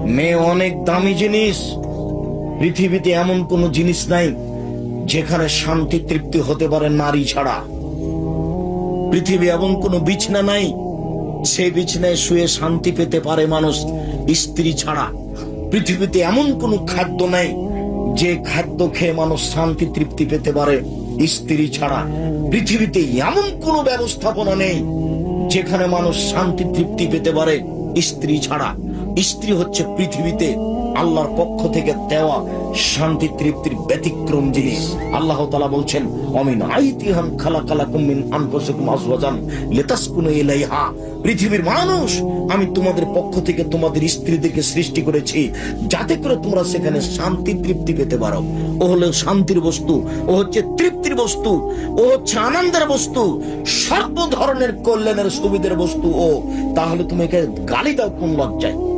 মেয়ে অনেক দামি জিনিস। পৃথিবীতে এমন কোন জিনিস নাই যেখানে শান্তি তৃপ্তি হতে পারে নারী ছাড়া। পৃথিবী এমন কোন বিছনা নাই সেই বিছনায় শুয়ে শান্তি পেতে পারে মানুষ স্ত্রী ছাড়া। পৃথিবীতে এমন কোন খাদ্য নাই যে খাদ্য খেয়ে মানুষ শান্তি তৃপ্তি পেতে পারে স্ত্রী ছাড়া। পৃথিবীতে এমন কোন ব্যবস্থাপনা নেই যেখানে মানুষ শান্তি তৃপ্তি পেতে পারে স্ত্রী ছাড়া। স্ত্রী হচ্ছে পৃথিবীতে আল্লাহর পক্ষ থেকে দেওয়া শান্তি তৃপ্তির ব্যতিক্রম জিনিস। আল্লাহ তাআলা বলছেন, অমিন আইতিহান খালাকালাকুম মিন আনফুসিকুম আজওয়াজান লিতাসকুনু ইলাইহা। পৃথিবীর মানুষ, আমি তোমাদের পক্ষ থেকে তোমাদের স্ত্রীদেরকে সৃষ্টি করেছি যাতে করে তোমরা সেখানে শান্তি তৃপ্তি পেতে পারো। ও হলো শান্তির বস্তু, ও হচ্ছে তৃপ্তির বস্তু, ও হচ্ছে আনন্দের বস্তু, সর্ব ধরনের কল্যাণের সুবিধার বস্তু ও। তাহলে তুমি একে গালি দাও কোন লজ্জায়?